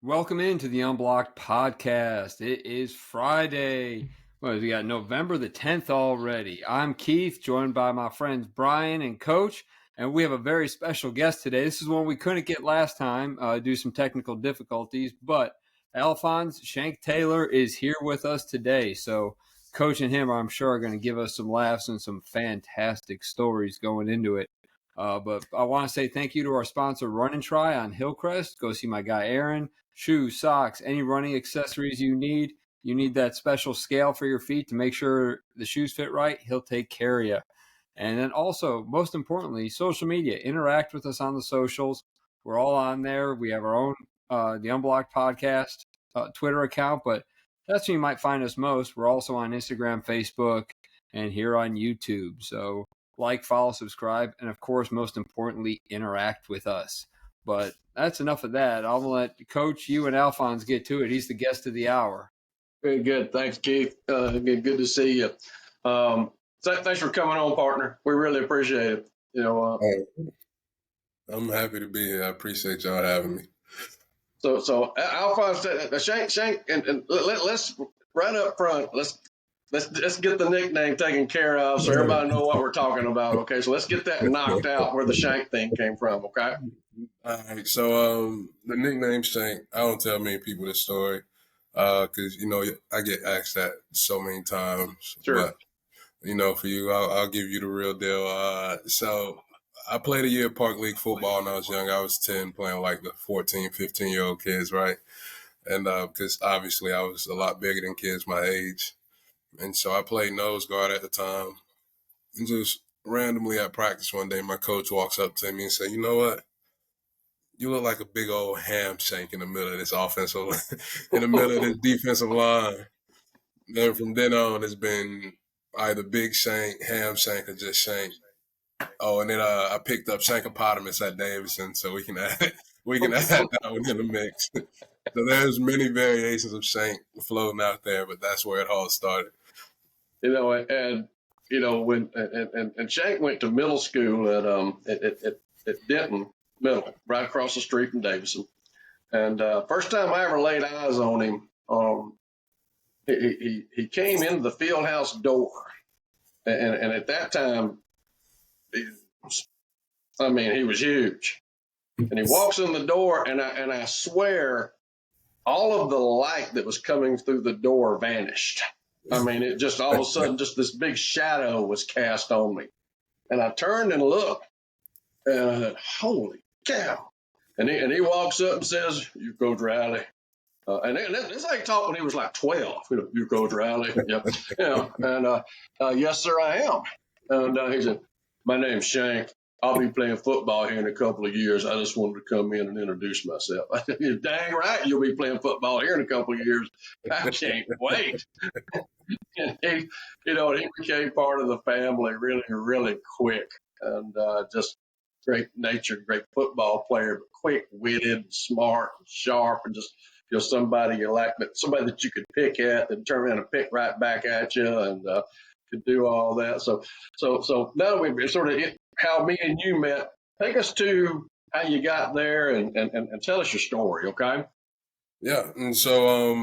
Welcome into the Unblocked podcast. It is Friday. Well, we got November the 10th already. I'm Keith, joined by my friends Brian and Coach, and we have a very special guest today. This is one we couldn't get last time due to some technical difficulties, but Alphonse Taylor is here with us today. So Coach and him, I'm sure, are going to give us some laughs and some fantastic stories going into it. But I want to say thank you to our sponsor, Run and Try on Hillcrest. Go see my guy Aaron. Shoes, socks, any running accessories you need. You need that special scale for your feet to make sure the shoes fit right. He'll take care of you. And then also, most importantly, social media. Interact with us on the socials. We're all on there. We have our own, the Unblocked podcast Twitter account, but that's where you might find us most. We're also on Instagram, Facebook, and here on YouTube. So like, follow, subscribe, and of course, most importantly, interact with us. But that's enough of that. I'm going to let Coach, you and Alphonse get to it. He's the guest of the hour. Very good. Thanks, Keith. Good to see you. Thanks for coming on, partner. We really appreciate it. I'm happy to be here. I appreciate y'all having me. So Alphonse, Shank, and let's right up front. Let's get the nickname taken care of so everybody know what we're talking about. Okay, so let's get that knocked out where the Shank thing came from. Okay. All right. So the nickname Shank. I don't tell many people this story because I get asked that so many times. Sure. But for you, I'll give you the real deal. So I played a year of Park League football when I was young. I was 10, playing like the 14, 15-year-old kids, right? And because obviously I was a lot bigger than kids my age. And so I played nose guard at the time. And just randomly at practice one day, my coach walks up to me and said, "You know what? You look like a big old ham shank in the middle of this in the middle of this defensive line." And from then on, it's been either big shank, ham shank, or just shank. Oh, and then I picked up shankopotamus at Davidson, so we can add that one in the mix. So there's many variations of shank floating out there, but that's where it all started. And Shank went to middle school at Denton Middle, right across the street from Davidson. And first time I ever laid eyes on him, he came into the field house door, and at that time, he was huge. And he walks in the door, and I swear, all of the light that was coming through the door vanished. It just all of a sudden, just this big shadow was cast on me. And I turned and looked, and I thought, holy cow. And he walks up and says, "You Coach Riley." And this is how he talked when he was like 12. "You Coach Riley." And yes, sir, I am. And he said, "My name's Shank. I'll be playing football here in a couple of years. I just wanted to come in and introduce myself." I said, "You're dang right, you'll be playing football here in a couple of years. I can't wait." And he became part of the family really, really quick, and just great natured, great football player, but quick-witted, smart, and sharp, and just somebody you like, but somebody that you could pick at and turn around and pick right back at you, and could do all that. So now we've sort of how me and you met. Take us to how you got there and tell us your story, okay? Yeah, and so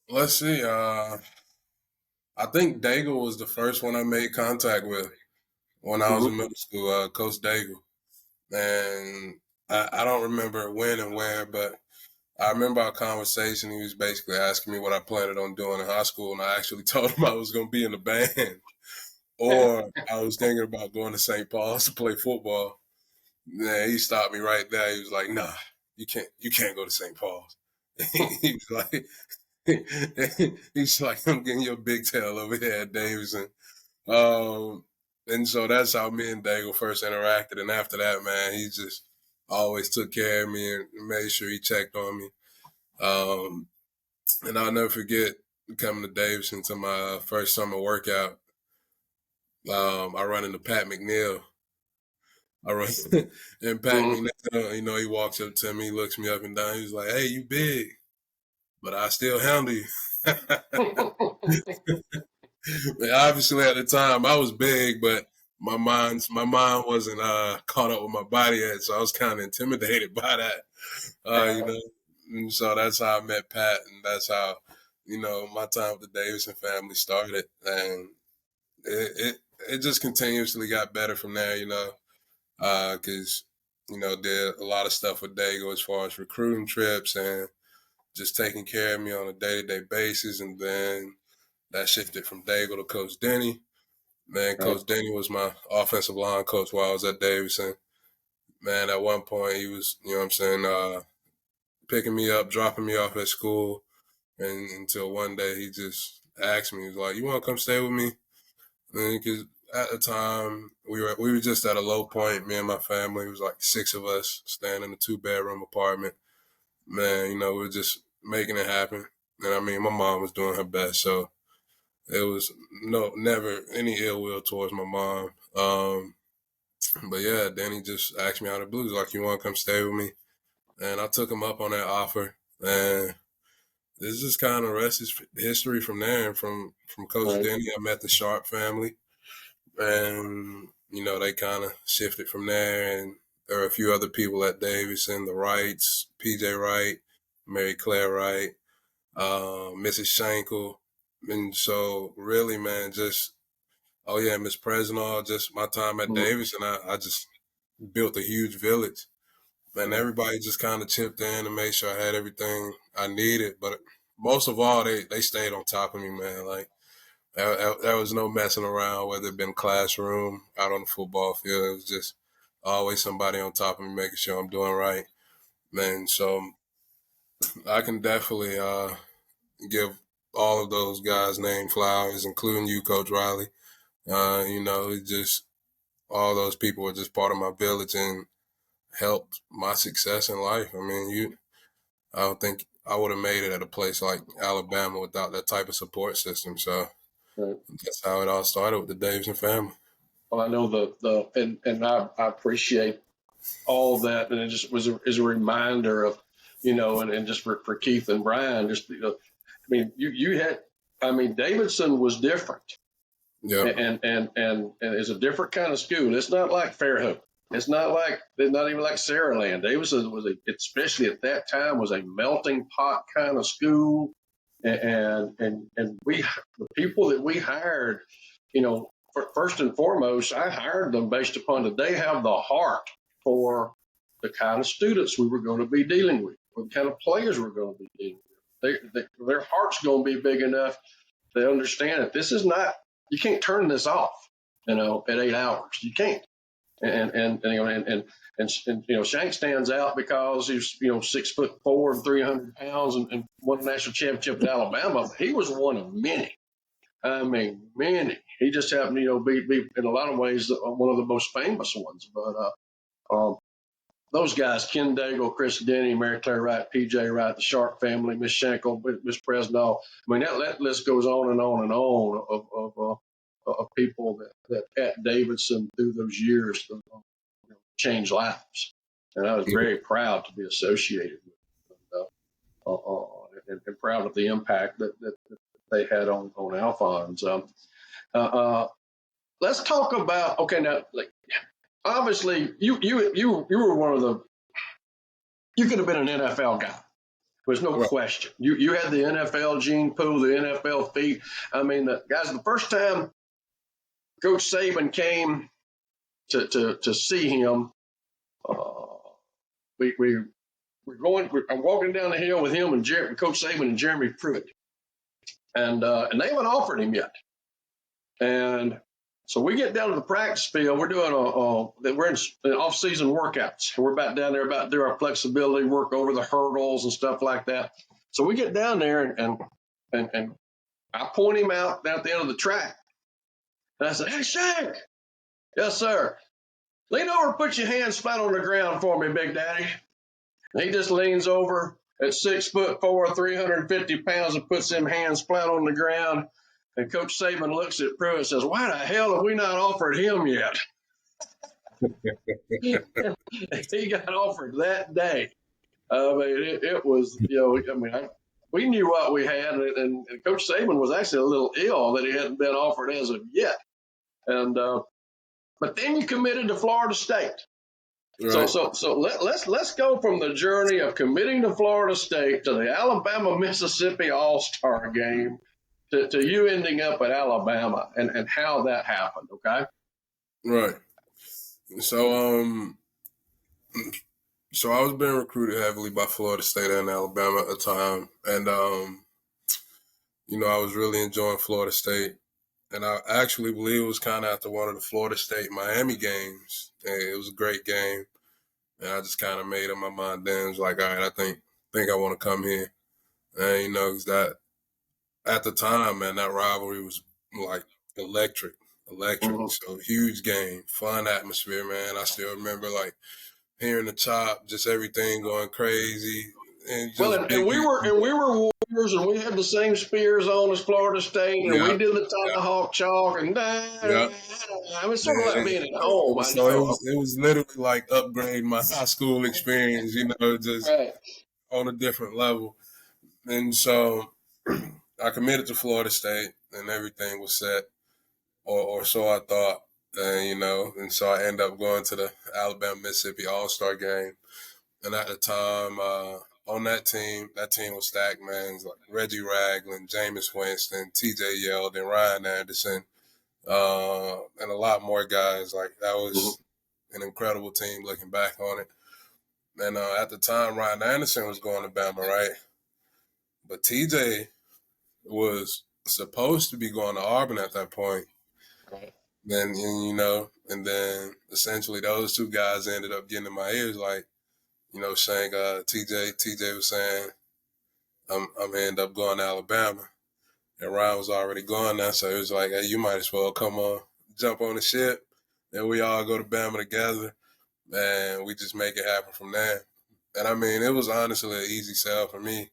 let's see. I think Daigle was the first one I made contact with when I was in middle school, Coach Daigle. And I don't remember when and where, but I remember our conversation. He was basically asking me what I planned on doing in high school, and I actually told him I was going to be in the band. Or I was thinking about going to St. Paul's to play football. Yeah, he stopped me right there. He was like, "Nah, you can't go to St. Paul's." He's like, "I'm getting your big tail over here at Davidson." And so that's how me and Daigle first interacted. And after that, man, he just always took care of me and made sure he checked on me. And I'll never forget coming to Davidson to my first summer workout. I run into Pat McNeil. And Pat McNeil, he walks up to me, looks me up and down. He's like, "Hey, you big, but I still handle you." Obviously, at the time, I was big, but my mind wasn't caught up with my body yet, so I was kind of intimidated by that. You know, and so that's how I met Pat, and that's how, my time with the Davidson family started. And it just continuously got better from there, because, did a lot of stuff with Dago as far as recruiting trips and just taking care of me on a day-to-day basis. And then that shifted from Dago to Coach Denny. Man, Right. Coach Denny was my offensive line coach while I was at Davidson. Man, at one point he was, picking me up, dropping me off at school. And until one day he just asked me, he was like, "You want to come stay with me?" Because at the time we were just at a low point. Me and my family, it was like 6 of us staying in a 2-bedroom apartment. Man, we were just making it happen. And I mean, my mom was doing her best, so it was never any ill will towards my mom. But yeah, then he just asked me out of the blue, he's like, "You want to come stay with me?" And I took him up on that offer, and this is kind of rest is history from there. And from Coach Right. Denny, I met the Sharp family, and they kind of shifted from there. And there are a few other people at Davidson, the Wrights, PJ Wright, Mary Claire Wright, Mrs. Shankle, and so really, man, just Miss Presnall, just my time at Mm. Davidson, I just built a huge village. And Right. everybody just kind of chipped in and made sure I had everything I needed. But most of all, they stayed on top of me, man. Like, there was no messing around, whether it been classroom, out on the football field. It was just always somebody on top of me, making sure I'm doing right, man. So I can definitely give all of those guys name flowers, including you, Coach Riley. It just all those people were just part of my village and helped my success in life. I mean, I don't think I would have made it at a place like Alabama without that type of support system. So Right. that's how it all started with the Davidson family. Well, I know and I appreciate all that, and it just is a reminder of, and just for Keith and Brian, just I mean, you had, I mean, Davidson was different, Yep. and it's a different kind of school. It's not like Fairhope. It's not even like Saraland. Davidson especially at that time, was a melting pot kind of school, and the people that we hired, first and foremost, I hired them based upon that they have the heart for the kind of students we were going to be dealing with, what kind of players we're going to be dealing with. Their heart's going to be big enough to understand that this is not, you can't turn this off, at 8 hours. You can't. And Shank stands out because he's 6'4" and 300 pounds and won a national championship at Alabama. He was one of many. I mean, many. He just happened to be in a lot of ways one of the most famous ones. But those guys, Ken Daigle, Chris Denny, Mary Claire Wright, PJ Wright, the Sharp family, Miss Shankle, Miss Presnall. I mean, that list goes on and on and on of people that at Davidson through those years changed lives. And I was very proud to be associated with them, and proud of the impact that they had on Alphonse. Let's talk about, okay, now, like, obviously you were one of the, you could have been an NFL guy. There's no Right. question. You had the NFL gene pool, the NFL feet. I mean, the first time Coach Saban came to see him, I'm walking down the hill with him and Coach Saban and Jeremy Pruitt, and they haven't offered him yet. And so we get down to the practice field. We're doing we're in off-season workouts. We're about down there about to do our flexibility work over the hurdles and stuff like that. So we get down there and I point him out down at the end of the track. And I said, "Hey, Shank." "Yes, sir." "Lean over and put your hands flat on the ground for me, Big Daddy." And he just leans over at 6'4", 350 pounds, and puts them hands flat on the ground. And Coach Saban looks at Pruitt and says, "Why the hell have we not offered him yet?" He got offered that day. I mean, it was, we knew what we had, and Coach Saban was actually a little ill that he hadn't been offered as of yet. And but then you committed to Florida State. Right. So let's go from the journey of committing to Florida State to the Alabama Mississippi All-Star game to you ending up at Alabama and how that happened. Okay. Right. So so I was being recruited heavily by Florida State and Alabama at the time, and I was really enjoying Florida State. And I actually believe it was kind of after one of the Florida State Miami games. And it was a great game. And I just kind of made up my mind then. It was like, all right, I think I want to come here. And, 'cause that at the time, man, that rivalry was like electric. Mm-hmm. So huge game, fun atmosphere, man. I still remember like hearing the chop, just everything going crazy. And Well, just and we were Warriors, and we had the same spears on as Florida State, and we yeah, did the yeah, tomahawk chalk, and yeah. I mean, sort of like being at home. I So know. it was literally like upgrading my high school experience, just Right. on a different level. And so I committed to Florida State, and everything was set, or so I thought. And so I ended up going to the Alabama Mississippi All-Star game. And at the time, on that team was stacked, man. It was like Reggie Ragland, Jameis Winston, T.J. Yeldon, Ryan Anderson, and a lot more guys. Like that was an incredible team looking back on it. And at the time, Ryan Anderson was going to Bama, right? But TJ was supposed to be going to Auburn at that point. Right. And then essentially those two guys ended up getting in my ears, like, saying TJ was saying, I'm gonna end up going to Alabama. And Ryan was already gone now, so it was like, hey, you might as well come on, jump on the ship, and we all go to Bama together, and we just make it happen from there. And I mean, it was honestly an easy sell for me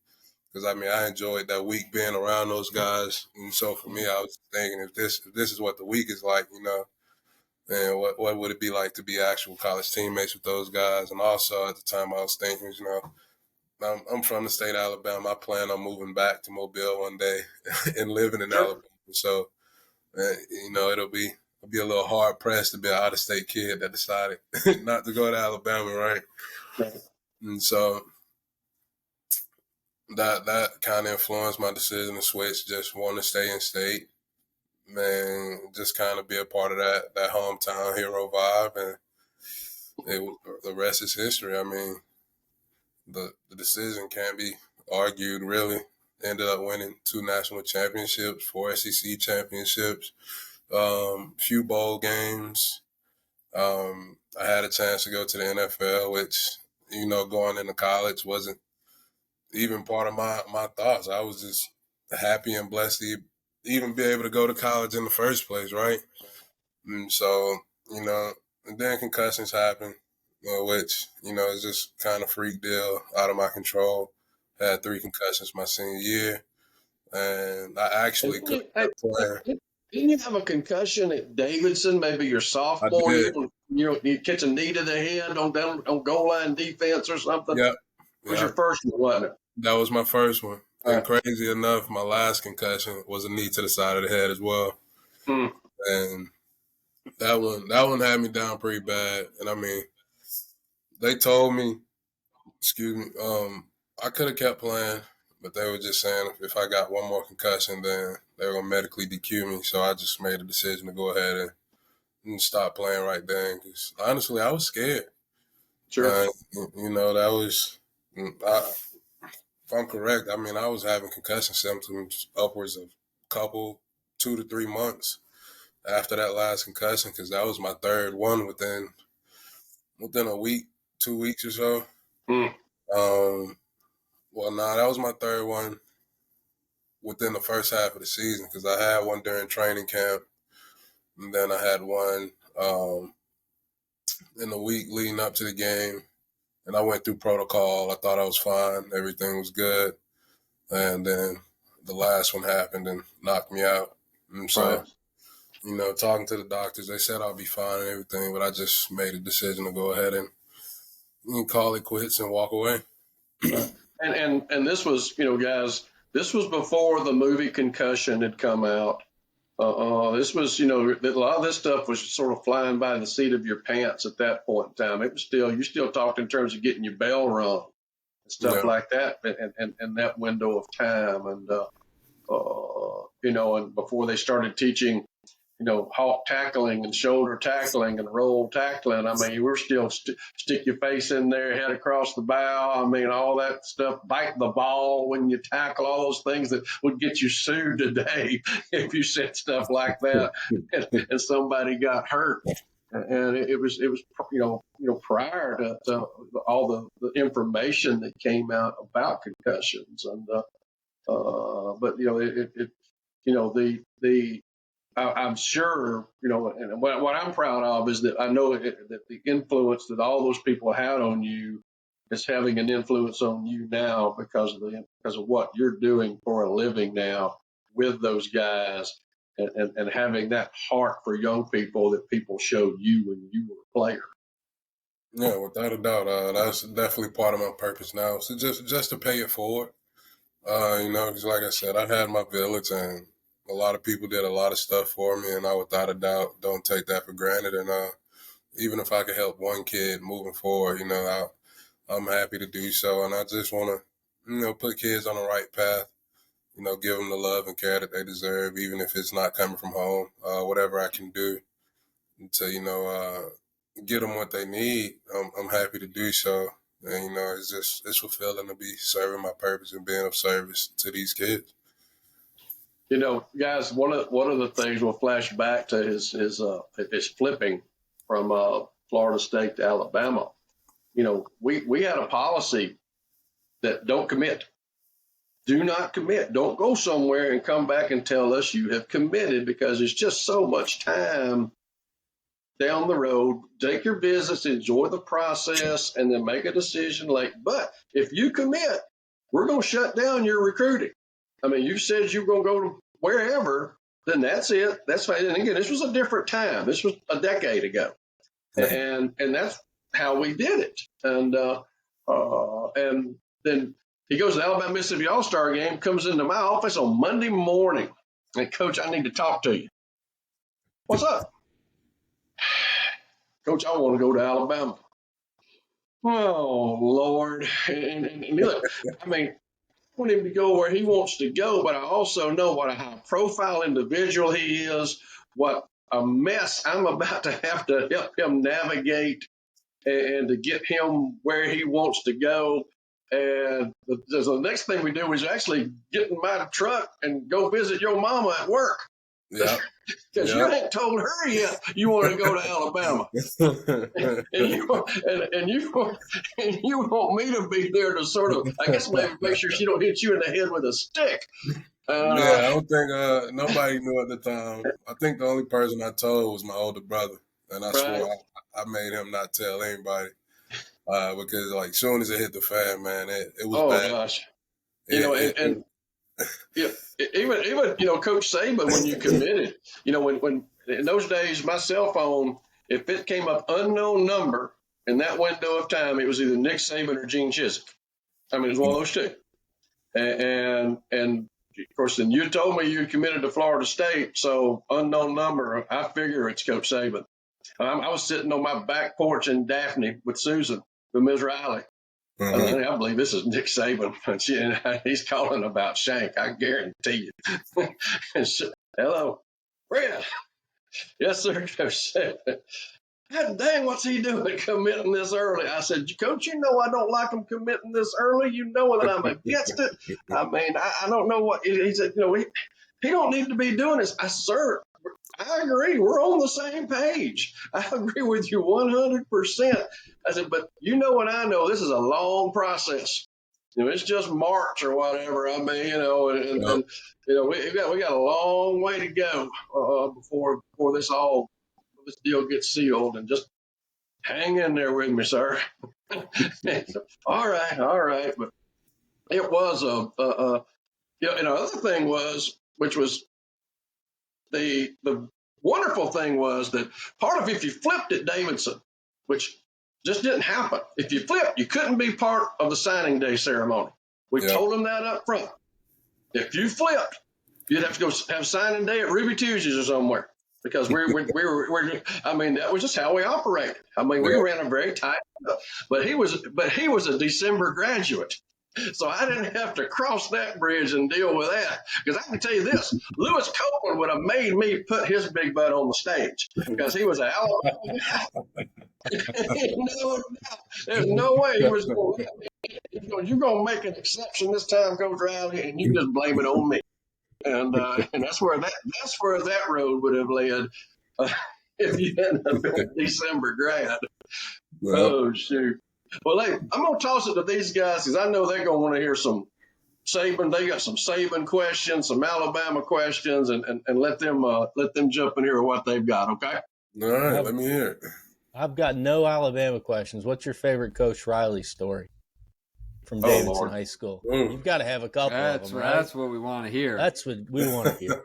because I mean, I enjoyed that week being around those guys, and so for me, I was thinking if this is what the week is like, and what would it be like to be actual college teammates with those guys? And also at the time, I was thinking, I'm from the state of Alabama. I plan on moving back to Mobile one day and living in Alabama. So, it'll be a little hard pressed to be an out of state kid that decided not to go to Alabama, right? And so that kind of influenced my decision to switch. Just want to stay in state, man. Just kind of be a part of that hometown hero vibe, and the rest is history. I mean, the decision can't be argued, really. Ended up winning 2 national championships, 4 SEC championships, few bowl games. I had a chance to go to the NFL, which, going into college wasn't even part of my thoughts. I was just happy and blessed to even be able to go to college in the first place, right? And so, and then concussions happen, which, is just kind of freak deal out of my control. Had 3 concussions my senior year, and I actually could have playing. Didn't you have a concussion at Davidson, maybe your I sophomore did. year? You catch a knee to the head on goal line defense or something? Yep. It was your first one, wasn't it? That was my first one. All And right. crazy enough, my last concussion was a knee to the side of the head as well. Hmm. And that one had me down pretty bad. And I mean, they told me, I could have kept playing, but they were just saying if I got one more concussion, then they were gonna medically DQ me. So I just made a decision to go ahead and stop playing right then. Because honestly, I was scared. Sure. That was, if I'm correct, I mean, I was having concussion symptoms upwards of a couple, 2 to 3 months after that last concussion, because that was my third one within a week, 2 weeks or so. Hmm. That was my third one within the first half of the season, because I had one during training camp, and then I had one in the week leading up to the game, and I went through protocol. I thought I was fine. Everything was good. And then the last one happened and knocked me out. And so, Right. Talking to the doctors, they said I'll be fine and everything, but I just made a decision to go ahead and call it quits and walk away. And this was, guys, this was before the movie Concussion had come out. This was, a lot of this stuff was sort of flying by the seat of your pants at that point in time. It was you still talked in terms of getting your bell rung and stuff Yeah. like that, and that window of time, and before they started teaching, hawk tackling and shoulder tackling and roll tackling. I mean, we're still stick your face in there, head across the bow. I mean, all that stuff, bite the ball when you tackle, all those things that would get you sued today if you said stuff like that and somebody got hurt. And it was prior to all the information that came out about concussions, but I'm sure, and what I'm proud of is that I know that the influence that all those people had on you is having an influence on you now because of what you're doing for a living now with those guys, and having that heart for young people that people showed you when you were a player. Yeah, without a doubt, that's definitely part of my purpose now. So just to pay it forward, because like I said, I had my village, and a lot of people did a lot of stuff for me, and I without a doubt don't take that for granted. And even if I could help one kid moving forward, I'm happy to do so. And I just want to, put kids on the right path. Give them the love and care that they deserve, even if it's not coming from home. Whatever I can do to, get them what they need, I'm happy to do so. And, it's fulfilling to be serving my purpose and being of service to these kids. Guys, one of the things we'll flash back to is flipping from Florida State to Alabama. We had a policy that don't commit. Do not commit. Don't go somewhere and come back and tell us you have committed, because there's just so much time down the road. Take your visits, enjoy the process, and then make a decision late. But if you commit, we're going to shut down your recruiting. I mean, you said you were going to go to wherever, then that's it. That's fine. And again, this was a different time. This was a decade ago. And that's how we did it. And then he goes to the Alabama Mississippi All-Star game, comes into my office on Monday morning. And, Coach, I need to talk to you. What's up? Coach, I want to go to Alabama. Oh, Lord. And look, I mean, I want him to go where he wants to go, but I also know what a high-profile individual he is, what a mess I'm about to have to help him navigate and to get him where he wants to go. And the next thing we do is actually get in my truck and go visit your mama at work. Yeah. Because you ain't told her yet you want to go to Alabama. and you want me to be there to sort of, I guess, maybe make sure she don't hit you in the head with a stick. I don't think nobody knew at the time. I think the only person I told was my older brother. And I swore I made him not tell anybody. Because like soon as it hit the fan, man, it was bad. Oh gosh. Even Coach Saban, when you committed, when in those days, my cell phone, if it came up unknown number in that window of time, it was either Nick Saban or Gene Chizik. I mean, it was one of those two. And of course, then you told me you committed to Florida State, so unknown number, I figure it's Coach Saban. I was sitting on my back porch in Daphne with Susan, with Ms. Riley. I believe this is Nick Saban. And he's calling about Shank, I guarantee you. Hello, Brent. Yes, sir, Coach Saban. God dang, what's he doing committing this early? I said, Coach, I don't like him committing this early. You know that I'm against it. I mean, I don't know what he said. He don't need to be doing this. Sir, I agree. We're on the same page. I agree with you 100%. I said, but what I know, this is a long process. It's just March or whatever. I mean, we got a long way to go before this deal gets sealed, and just hang in there with me, sir. All right. But it was another thing which was the wonderful thing was that part of, if you flipped at Davidson, which just didn't happen. If you flipped, you couldn't be part of the signing day ceremony. We told them that up front. If you flipped, You'd have to go have signing day at Ruby Tuesdays or somewhere because I mean, that was just how we operated. I mean, we Yeah. ran a very tight, but he was a December graduate. So I didn't have to cross that bridge and deal with that. Because I can tell you this, Lewis Copeland would have made me put his big butt on the stage because he was an Alabama guy. No doubt. There's no way he was going to. You're going to make an exception this time, Coach Riley, and you just blame it on me. And that's where that road would have led if you hadn't been a December grad. Well, Oh shoot! Well, hey, I'm gonna toss it to these guys because I know they're gonna want to hear some Saban. They got some Saban questions, some Alabama questions, and let them jump in here with what they've got. Okay. all right, let me hear it. I've got no Alabama questions. What's your favorite Coach Riley story from Davidson Lord. High School? Ooh. You've got to have a couple of them, right? That's what we want to hear. That's what we want to hear.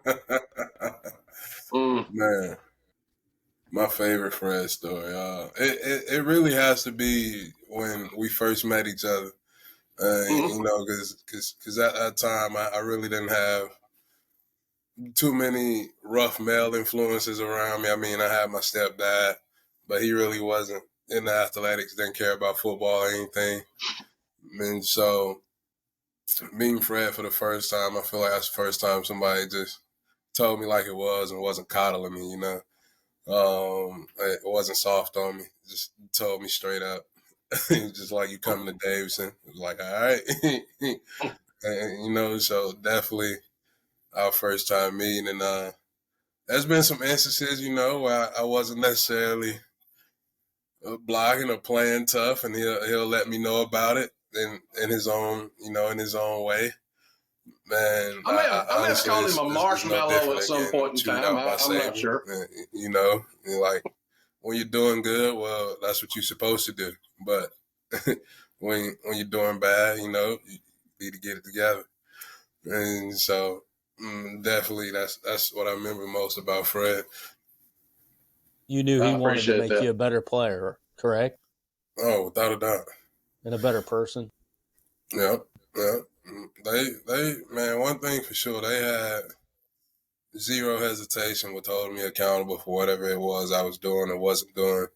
Man, my favorite Fred story. It really has to be when we first met each other. You know, because at that time I really didn't have too many rough male influences around me. I mean, I had my stepdad, but he really wasn't into athletics, didn't care about football or anything. And so meeting Fred for the first time, I feel like that's the first time somebody just told me like it was and wasn't coddling me, you know. It wasn't soft on me. Just told me straight up. Just like, you coming to Davidson. It was like, all right. And, you know, so definitely our first time meeting. And there's been some instances, you know, where I wasn't necessarily blocking or playing tough, and he'll let me know about it in his own, you know, in his own way. Man, I may have called him a marshmallow no at some point in time. I'm not sure. You know, like, when you're doing good, well, that's what you're supposed to do. But when you're doing bad, you know, you need to get it together. And so definitely that's what I remember most about Fred. You knew he wanted to make that. you a better player, correct? Oh, without a doubt. And a better person. Yeah. They man, one thing for sure, they had zero hesitation with holding me accountable for whatever it was I was doing or wasn't doing.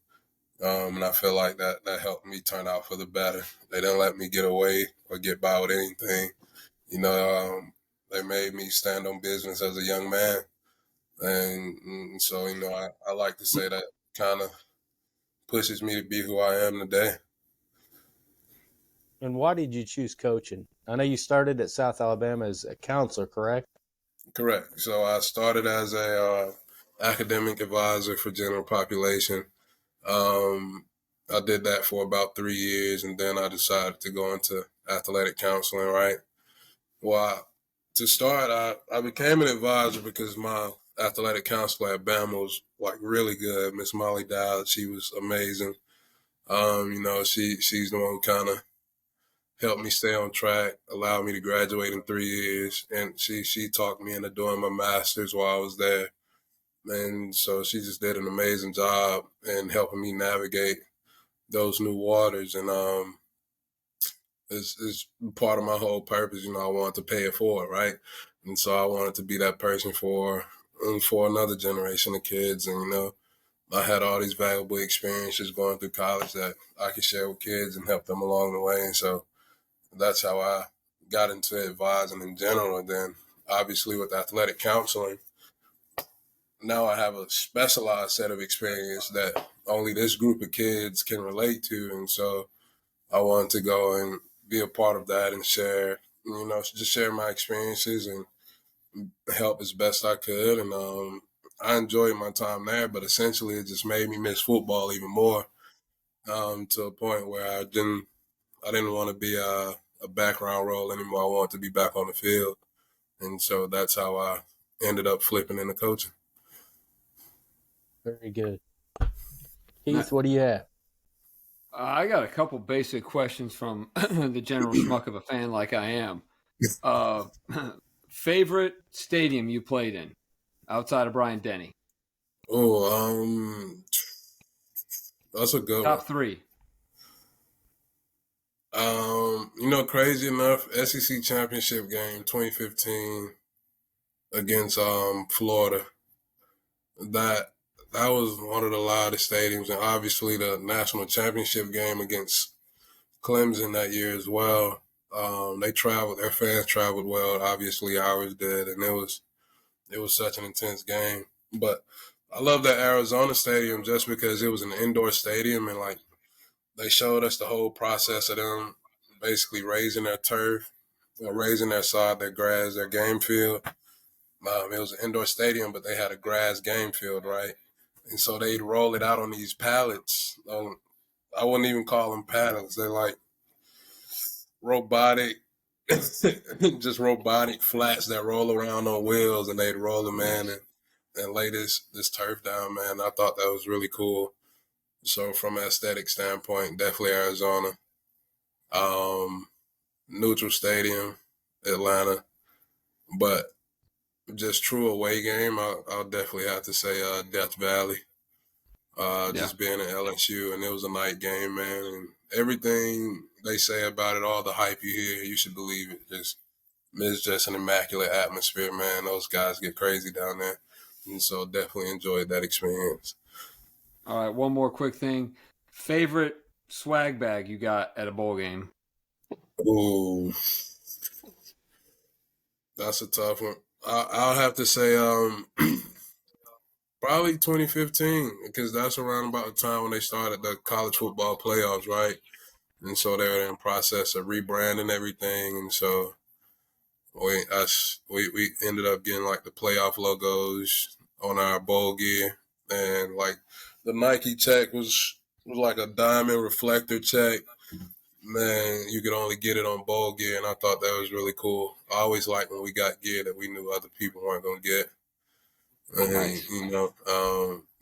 And I feel like that helped me turn out for the better. They didn't let me get away or get by with anything. You know, they made me stand on business as a young man. And so, you know, I like to say that kind of pushes me to be who I am today. And why did you choose coaching? I know you started at South Alabama as a counselor, correct? Correct. So I started as a academic advisor for general population. I did that for about 3 years, and then I decided to go into athletic counseling, right? Well, to start, I became an advisor because my athletic counselor at Bama was like really good. Miss Molly Dowd, she was amazing. You know, she's the one who kind of helped me stay on track, allowed me to graduate in 3 years, and she talked me into doing my master's while I was there. And so she just did an amazing job in helping me navigate those new waters. And it's part of my whole purpose. You know, I wanted to pay it forward, right? And so I wanted to be that person for another generation of kids. And, you know, I had all these valuable experiences going through college that I could share with kids and help them along the way. And so that's how I got into advising in general. And then obviously with athletic counseling, now I have a specialized set of experience that only this group of kids can relate to. And so I wanted to go and be a part of that and share, you know, just share my experiences and help as best I could. And I enjoyed my time there, but essentially it just made me miss football even more, to a point where I didn't want to be a background role anymore. I wanted to be back on the field. And so that's how I ended up flipping into coaching. Very good. Keith, what do you have? I got a couple basic questions from the general schmuck of a fan like I am. Favorite stadium you played in outside of Bryant-Denny? Oh, that's a good Top one. 3. You know, crazy enough, SEC championship game 2015 against Florida. That was one of the loudest stadiums, and obviously the national championship game against Clemson that year as well. Their fans traveled well. Obviously, ours did, and it was such an intense game. But I love that Arizona stadium just because it was an indoor stadium, and like they showed us the whole process of them basically raising their turf, raising their sod, their grass, their game field. It was an indoor stadium, but they had a grass game field, right? And so they'd roll it out on these pallets. I wouldn't even call them pallets. They're like robotic, just robotic flats that roll around on wheels, and they'd roll them in and lay this turf down, man. I thought that was really cool. So from an aesthetic standpoint, definitely Arizona. Neutral Stadium, Atlanta. But just true away game, I'll definitely have to say Death Valley. Just being at LSU, and it was a night game, man. And everything they say about it, all the hype you hear, you should believe it. It's just an immaculate atmosphere, man. Those guys get crazy down there. And so definitely enjoyed that experience. All right, one more quick thing. Favorite swag bag you got at a bowl game? Ooh, that's a tough one. I'll have to say probably 2015, because that's around about the time when they started the college football playoffs, right? And so they were in process of rebranding everything, and so we ended up getting like the playoff logos on our bowl gear, and like the Nike check was like a diamond reflector check. Man, you could only get it on bowl gear, and I thought that was really cool. I always liked when we got gear that we knew other people weren't going to get. And, Nice.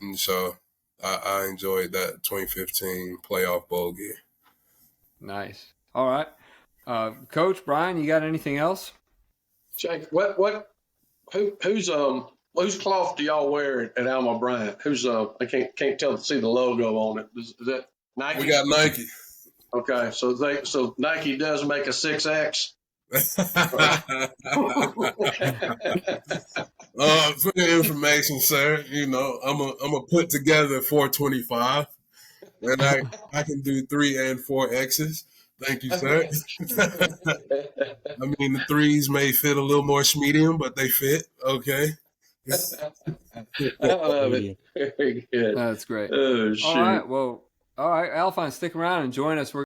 And so I enjoyed that 2015 playoff bowl gear. Nice. All right. Coach Brian, you got anything else? Jake, whose cloth do y'all wear at Alma Bryant? I can't see the logo on it. Is that Nike? We got Nike. Okay, so Nike does make a 6X. For your information, sir, I'm a put together 425, and I can do 3 and 4 X's. Thank you, sir. I mean, the 3s may fit a little more medium, but they fit. Okay. I love it. Very good. That's great. Oh, shoot. All right. Alphonse, stick around and join us. We're